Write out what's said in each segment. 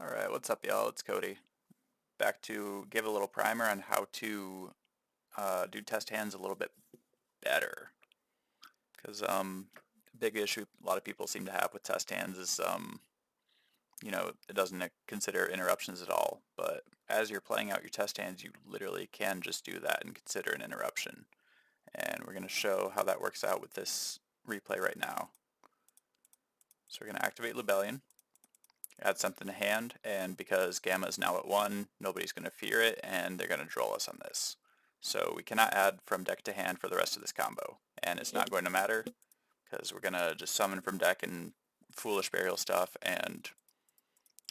Alright, what's up y'all? It's Cody. Back to give a little primer on how to do test hands a little bit better. Because big issue a lot of people seem to have with test hands is, it doesn't consider interruptions at all. But as you're playing out your test hands, you literally can just do that and consider an interruption. And we're going to show how that works out with this replay right now. So we're going to activate Libellion. Add something to hand, and because Gamma is now at 1, nobody's going to fear it, and they're going to Droll us on this. So we cannot add from deck to hand for the rest of this combo, and it's not going to matter, because we're going to just summon from deck and foolish burial stuff, and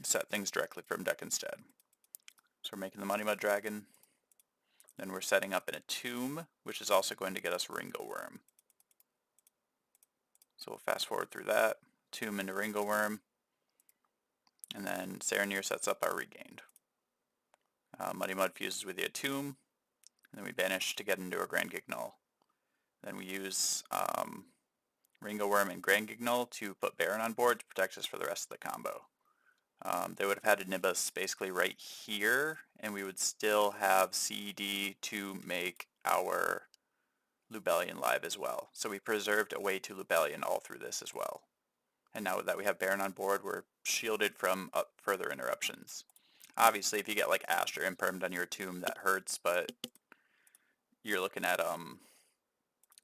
set things directly from deck instead. So we're making the Money Mud Dragon, then we're setting up an Etude, which is also going to get us Ringo Worm. So we'll fast forward through that, Etude into Ringo Worm, and then Saronir sets up our Regained. Muddy Mud fuses with the Etude, and then we Banish to get into a Grand Gignol. Then we use Ringo Worm and Grand Gignol to put Baronne on board to protect us for the rest of the combo. They would have had a Nibus basically right here, and we would still have CED to make our Libellion live as well. So we preserved a way to Libellion all through this as well. And now that we have Baronne on board, we're shielded from further interruptions. Obviously, if you get like Ashed or Impermed on your Tomb, that hurts, but you're looking at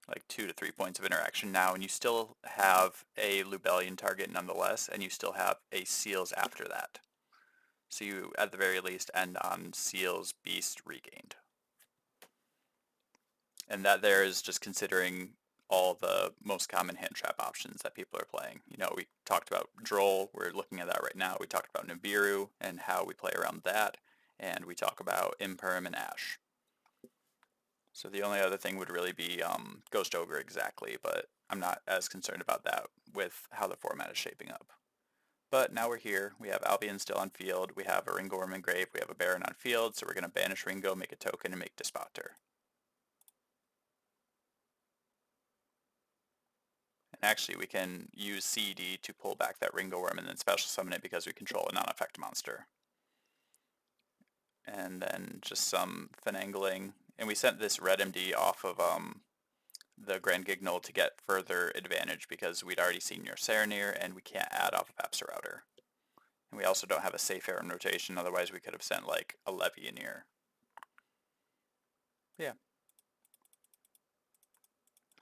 like 2 to 3 points of interaction now, and you still have a Libellion target nonetheless, and you still have a Seals after that. So you, at the very least, end on Seals, Beast, Regained. And that there is just considering all the most common hand trap options that people are playing. You know, we talked about Droll, we're looking at that right now. We talked about Nibiru and how we play around that, and we talk about Imperm and Ash. So the only other thing would really be Ghost Ogre exactly, but I'm not as concerned about that with how the format is shaping up. But now we're here, we have Albion still on field, we have a Ringo Worm in grave, we have a Baron on field, so we're going to banish Ringo, make a token, and make Despotter. Actually, we can use CED to pull back that Ringo Worm and then special summon it because we control a non-effect monster. And then just some finagling. And we sent this red MD off of the Grand Gignol to get further advantage because we'd already seen your Saronir and we can't add off of Absorrouter. And we also don't have a safe air in rotation, otherwise we could have sent like a Levy in here. Yeah.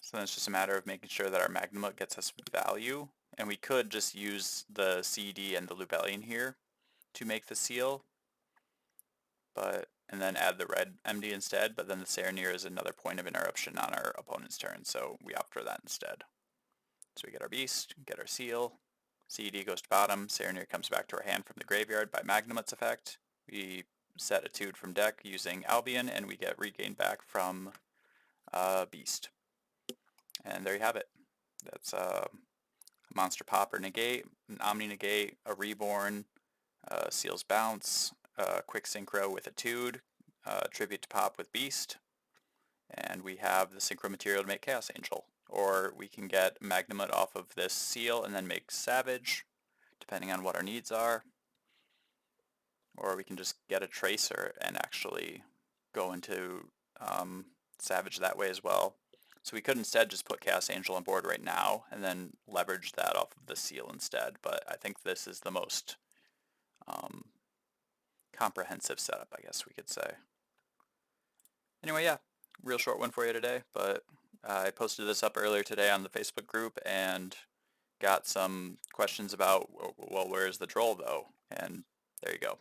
So then it's just a matter of making sure that our Magnamhut gets us value, and we could just use the CD and the Libellion here to make the seal, and then add the red MD instead, but then the Saronir is another point of interruption on our opponent's turn, so we opt for that instead. So we get our Beast, get our seal, CED goes to bottom, Saronir comes back to our hand from the graveyard by Magnamhut's effect. We set Etude from deck using Albion, and we get Regained back from Beast. And there you have it. That's a monster pop or negate, an Omni negate, a reborn, Seals bounce, quick synchro with Etude, tribute to pop with Beast, and we have the synchro material to make Chaos Angel. Or we can get Magnamhut off of this seal and then make Savage, depending on what our needs are. Or we can just get a Tracer and actually go into Savage that way as well. So we could instead just put Chaos Angel on board right now and then leverage that off of the seal instead, but I think this is the most comprehensive setup, I guess we could say. Anyway, yeah, real short one for you today, but I posted this up earlier today on the Facebook group and got some questions about, well, where's the Droll though? And there you go.